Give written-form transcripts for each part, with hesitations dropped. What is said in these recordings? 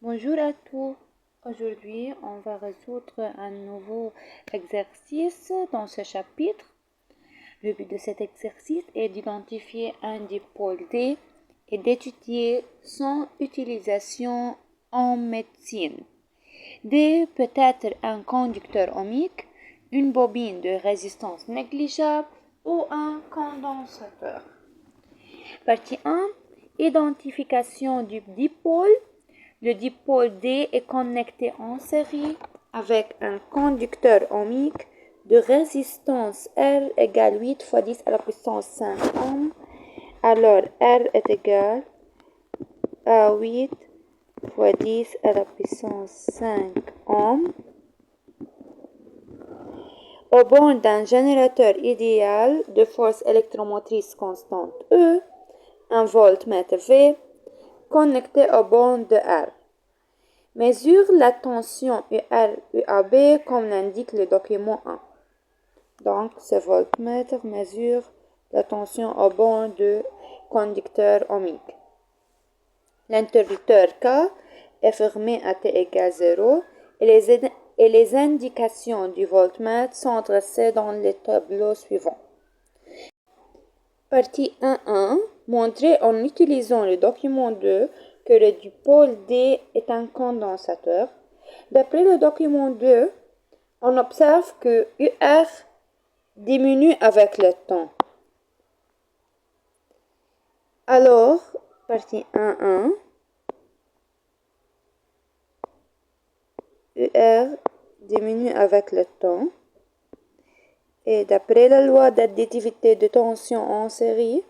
Bonjour à tous. Aujourd'hui, on va résoudre un nouveau exercice dans ce chapitre. Le but de cet exercice est d'identifier un dipôle D et d'étudier son utilisation en médecine. D peut être un conducteur ohmique, une bobine de résistance négligeable ou un condensateur. Partie 1. Identification du dipôle. Le dipôle D est connecté en série avec un conducteur ohmique de résistance R égale 8 fois 10 à la puissance 5 ohms. Alors R est égal à 8 fois 10 à la puissance 5 ohms. Au bord d'un générateur idéal de force électromotrice constante E, un voltmètre V, connecté au borne de R. Mesure la tension UR-UAB comme l'indique le document 1. Donc, ce voltmètre mesure la tension au borne de conducteur ohmique. L'interrupteur K est fermé à T égale 0 et les indications du voltmètre sont tracées dans le tableau suivant. Partie 1.1. Montrer en utilisant le document 2 que le dipôle D est un condensateur. D'après le document 2, on observe que UR diminue avec le temps. Alors, partie 1.1, UR diminue avec le temps. Et d'après la loi d'additivité de tension en série,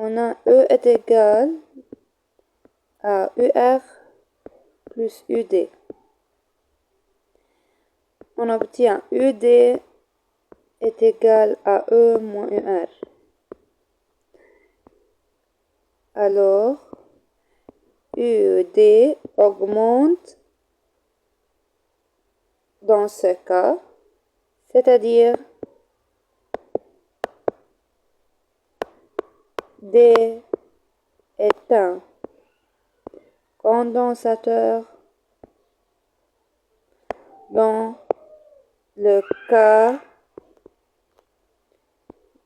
on a E est égal à UR plus UD. On obtient UD est égal à E moins UR. Alors, UD augmente dans ce cas, c'est-à-dire D est un condensateur dans le cas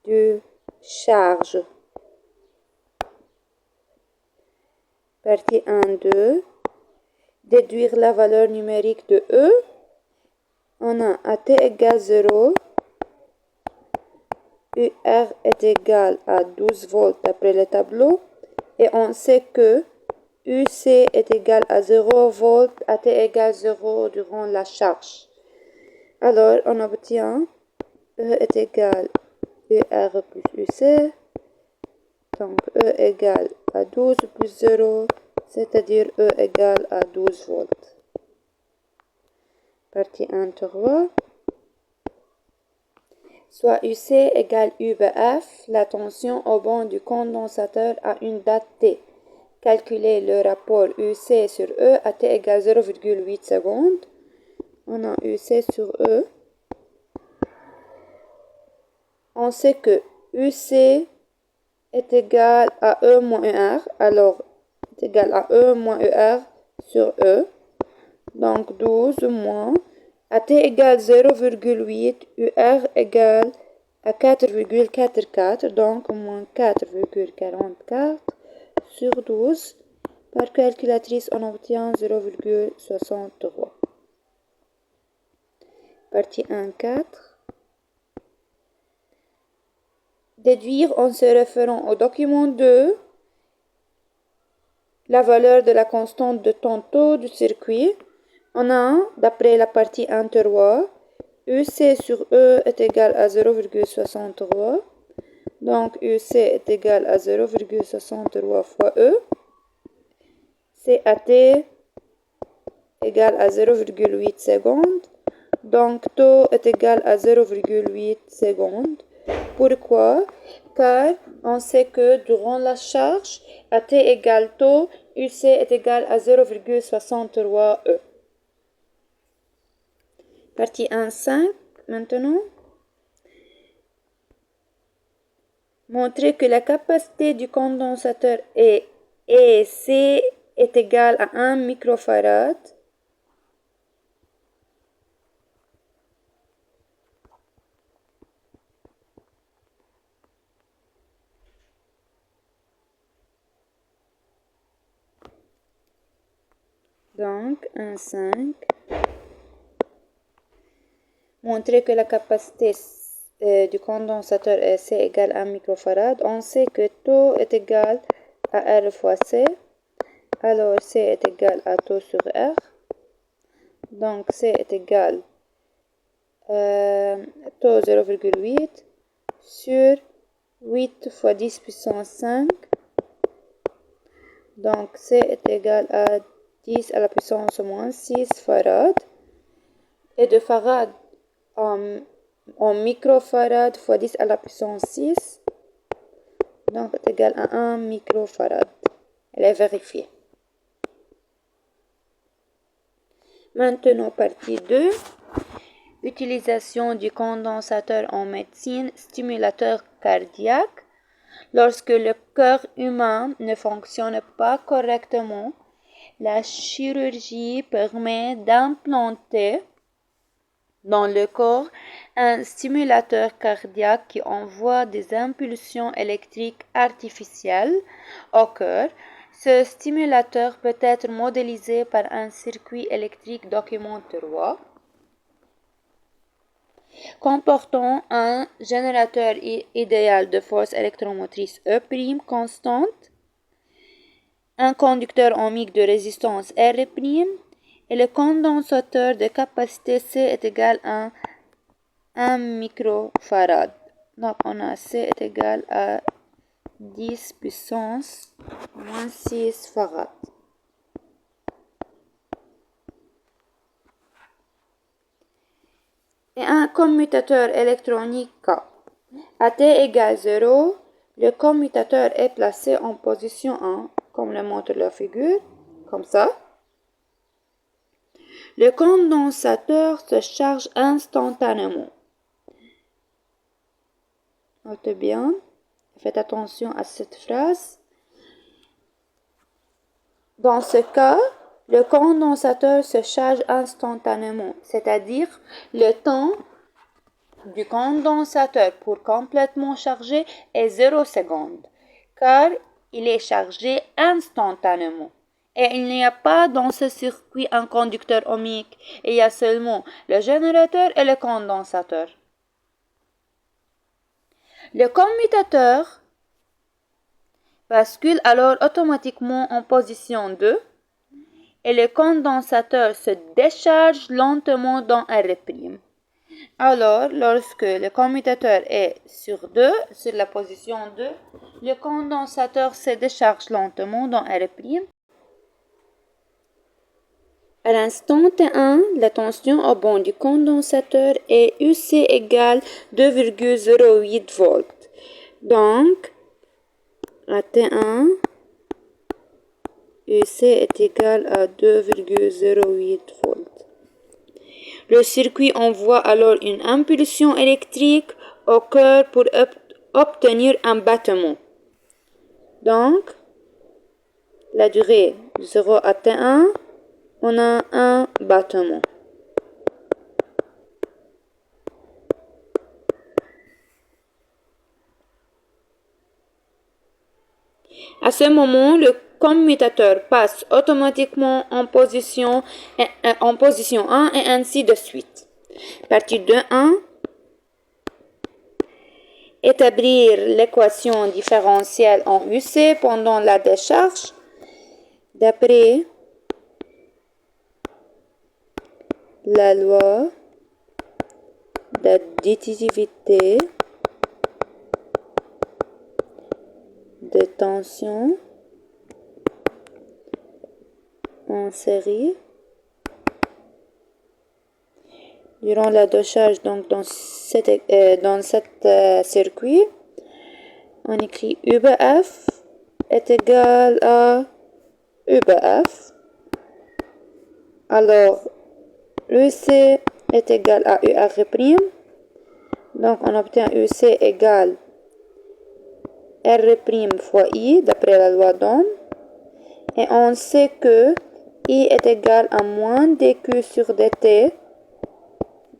de charge. Partie 1.2. Déduire la valeur numérique de E. On a à T égale 0, UR est égal à 12 volts d'après le tableau. Et on sait que UC est égal à 0 volts à T égale 0 durant la charge. Alors, on obtient E est égal à UR plus UC. Donc, E égale à 12 plus 0, c'est-à-dire E égale à 12 volts. Partie 1.3. Soit UC égale UBF, la tension au banc du condensateur à une date T. Calculer le rapport UC sur E à T égale 0,8 secondes. On a UC sur E. On sait que UC est égal à E moins ER. Alors, est égal à E moins ER sur E. Donc, 12 moins. À T égale 0,8, UR égale à 4,44, donc moins 4,44 sur 12. Par calculatrice, on obtient 0,63. Partie 1.4. Déduire en se référant au document 2 la valeur de la constante de tantôt du circuit. On a, d'après la partie 1.3, UC sur E est égal à 0,63. Donc, UC est égal à 0,63 fois E. CAT égale à 0,8 secondes. Donc, taux est égal à 0,8 secondes. Pourquoi? Car on sait que durant la charge, AT égale taux, UC est égal à 0,63 E. Partie 1.5, maintenant. Montrer que la capacité du condensateur est EC est égal à 1 microfarad. Donc, 1,5. Montrer que la capacité du condensateur est C égale 1 microfarad. On sait que taux est égal à R fois C. Alors, C est égal à taux sur R. Donc, C est égal taux 0,8 sur 8 fois 10 puissance 5. Donc, C est égal à 10 à la puissance moins 6 farad. Et de farad en microfarad fois 10 à la puissance 6. Donc, est égal à 1 microfarad. Elle est vérifiée. Maintenant, partie 2. Utilisation du condensateur en médecine, stimulateur cardiaque. Lorsque le cœur humain ne fonctionne pas correctement, la chirurgie permet d'implanter dans le corps un stimulateur cardiaque qui envoie des impulsions électriques artificielles au cœur. Ce stimulateur peut être modélisé par un circuit électrique document 3 comportant un générateur idéal de force électromotrice E' constante, un conducteur ohmique de résistance R' et le condensateur de capacité C est égal à 1 microfarad. Donc on a C est égal à 10 puissance moins 6 farad. Et un commutateur électronique K. À t égale 0, le commutateur est placé en position 1, comme le montre la figure, comme ça. Le condensateur se charge instantanément. Notez bien, faites attention à cette phrase. Dans ce cas, le condensateur se charge instantanément, c'est-à-dire le temps du condensateur pour complètement charger est 0 secondes, car il est chargé instantanément. Et il n'y a pas dans ce circuit un conducteur ohmique, il y a seulement le générateur et le condensateur. Le commutateur bascule alors automatiquement en position 2 et le condensateur se décharge lentement dans R'. Alors, lorsque le commutateur est sur la position 2, le condensateur se décharge lentement dans R'. À l'instant T1, la tension au banc du condensateur est UC égale 2,08 volts. Donc, à T1, UC est égal à 2,08 volts. Le circuit envoie alors une impulsion électrique au cœur pour obtenir un battement. Donc, la durée 0 à T1, on a un battement. À ce moment, le commutateur passe automatiquement en position 1 et ainsi de suite. Partie 2.1. Établir l'équation différentielle en UC pendant la décharge. D'après la loi d'additivité de tension en série, durant la décharge, donc dans cet circuit, on écrit UBF est égal à UBF. Alors, UC est égal à UR'. Donc, on obtient UC égale R' fois I, d'après la loi d'Ohm. Et on sait que I est égal à moins dQ sur dt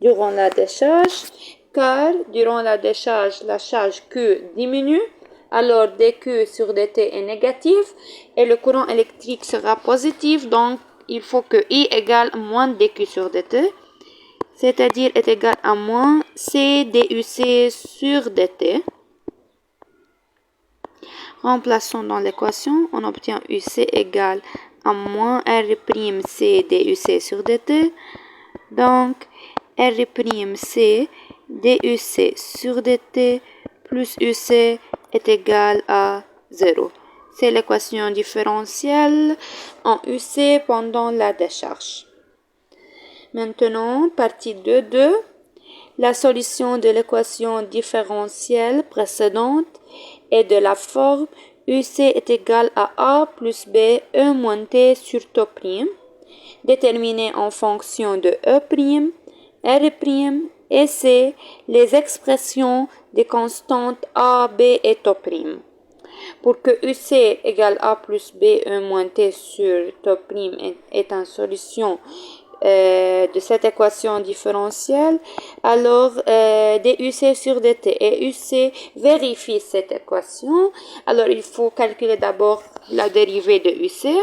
durant la décharge, car durant la décharge, la charge Q diminue, alors dQ sur dt est négatif et le courant électrique sera positif, donc il faut que I égale moins dQ sur dt, c'est-à-dire est égal à moins C DUC sur dt. Remplaçons dans l'équation, on obtient UC égale à moins R'C DUC sur dt. Donc, R'C DUC sur dt plus UC est égal à 0. C'est l'équation différentielle en UC pendant la décharge. Maintenant, partie 2.2. La solution de l'équation différentielle précédente est de la forme UC est égal à A plus B E moins T sur T', déterminée en fonction de E', R' et C, les expressions des constantes A, B et T'. Pour que UC égale A plus B E moins T sur T' est en solution de cette équation différentielle, alors DUC sur DT et UC vérifie cette équation. Alors il faut calculer d'abord la dérivée de UC.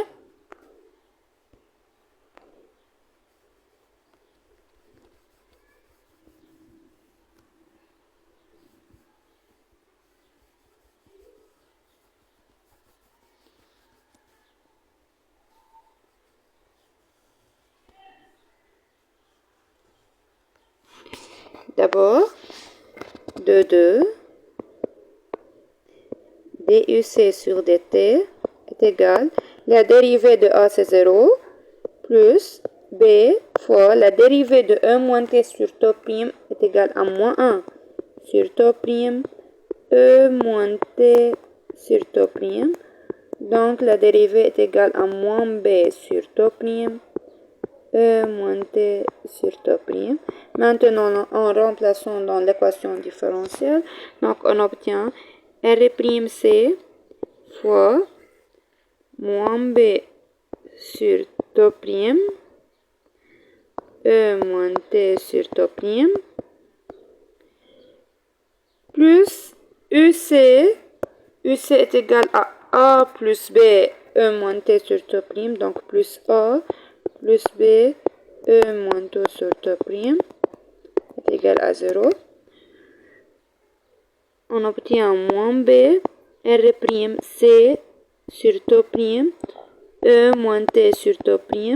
D'abord, 2 DUC sur DT est égal, la dérivée de A c'est 0, plus B fois la dérivée de E moins T sur T' est égal à moins 1 sur T', E moins T sur T'. Donc la dérivée est égale à moins B sur T', E moins T sur T'. Maintenant, en remplaçant dans l'équation différentielle, donc on obtient R'C fois moins B sur T', E moins T sur T', plus UC est égal à A plus B, E moins T sur T', donc plus A plus B, E moins T sur T' est égal à 0. On obtient moins B, R'C sur T', E moins T sur T',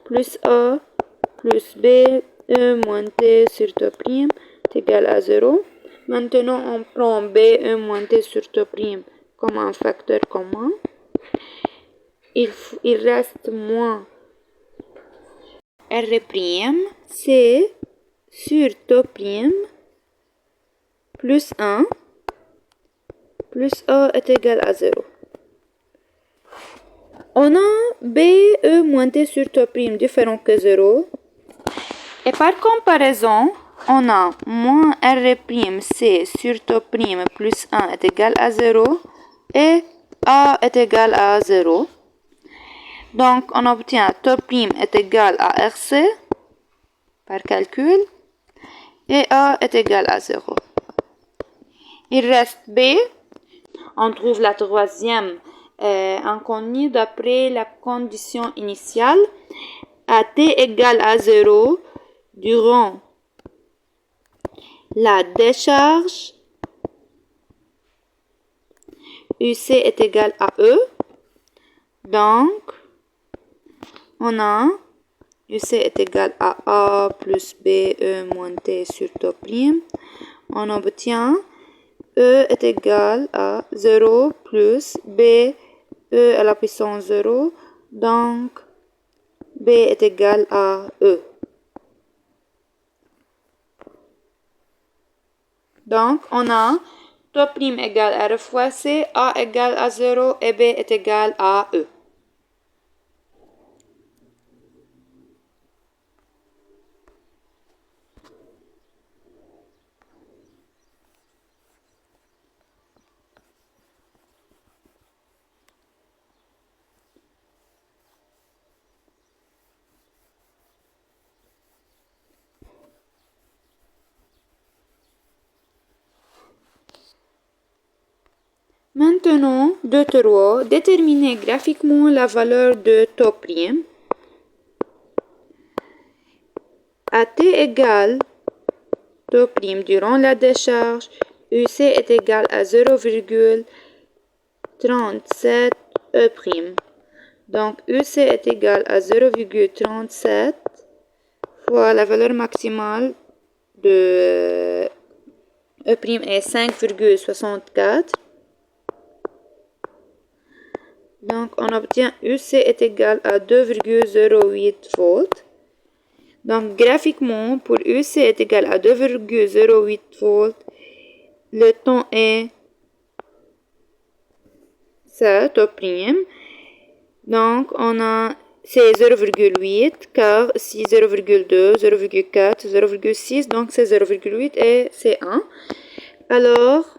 plus A plus B, E moins T sur T' est égal à 0. Maintenant, on prend B, E moins T sur T' comme un facteur commun. Il reste moins R'C sur T' plus 1 plus A est égal à 0. On a B, E moins T sur T' différent que 0. Et par comparaison, on a moins R'C sur T' plus 1 est égal à 0 et A est égal à 0. Donc, on obtient T' est égal à Rc par calcul et A est égal à 0. Il reste B. On trouve la troisième inconnue d'après la condition initiale. À T égale à 0, durant la décharge, UC est égal à E. Donc, on a UC est égal à A plus B, E moins T sur T'. On obtient E est égal à 0 plus B, E à la puissance 0. Donc, B est égal à E. Donc, on a T' égale R fois C, A égale à 0 et B est égal à E. Maintenant, 2.3. Déterminer graphiquement la valeur de taux prime. À t égale taux prime durant la décharge, UC est égal à 0,37 E prime. Donc, UC est égal à 0,37 fois la valeur maximale de E prime est 5,64. Donc, on obtient UC est égal à 2,08 volts. Donc, graphiquement, pour UC est égal à 2,08 volts, le temps est 7 au prime. Donc, c'est 0,8, car si 0,2, 0,4, 0,6, donc c'est 0,8 et c'est 1. Alors,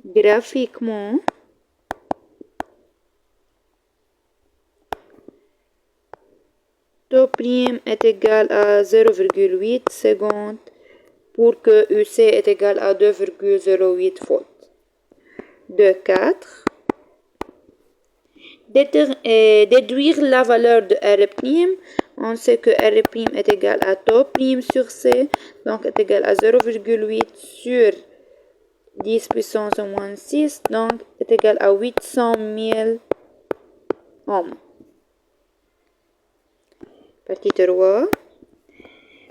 graphiquement, taux prime est égal à 0,8 secondes pour que UC est égal à 2,08 volts. 2,4. Déduire la valeur de R'. On sait que R' est égal à taux prime sur C, donc est égal à 0,8 sur 10 puissance au moins 6, donc est égal à 800 000 ohms. Partie 3.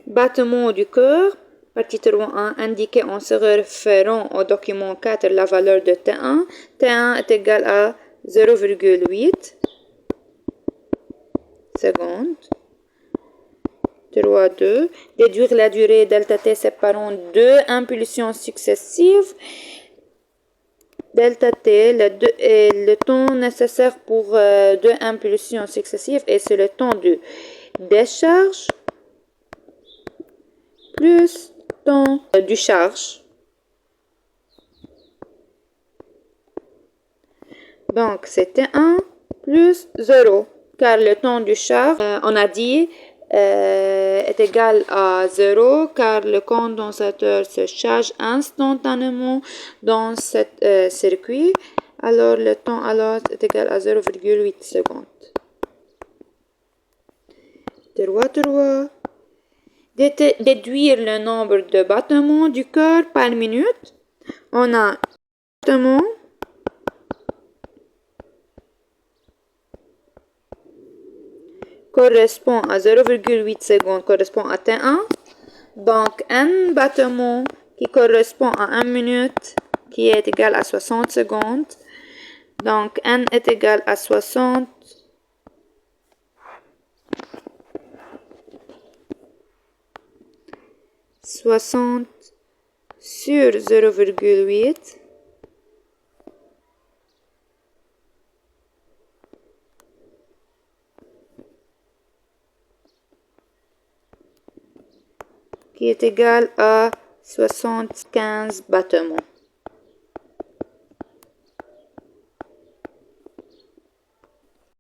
Battement du cœur. Partie 3.1 indiqué en se référant au document 4 la valeur de T1. T1 est égal à 0,8 secondes. 3.2. Déduire la durée delta T séparant deux impulsions successives. Delta T est le temps nécessaire pour deux impulsions successives et c'est le temps de décharge plus temps du charge. Donc, c'était 1 plus 0, car le temps du charge, on a dit, est égal à 0, car le condensateur se charge instantanément dans ce circuit. Alors, le temps alors est égal à 0,8 secondes. 3. Déduire le nombre de battements du cœur par minute. On a battements correspond à 0,8 secondes, correspond à T1. Donc, n battements qui correspond à 1 minute, qui est égal à 60 secondes. Donc, n est égal à 60 sur 0,8 qui est égal à 75 battements.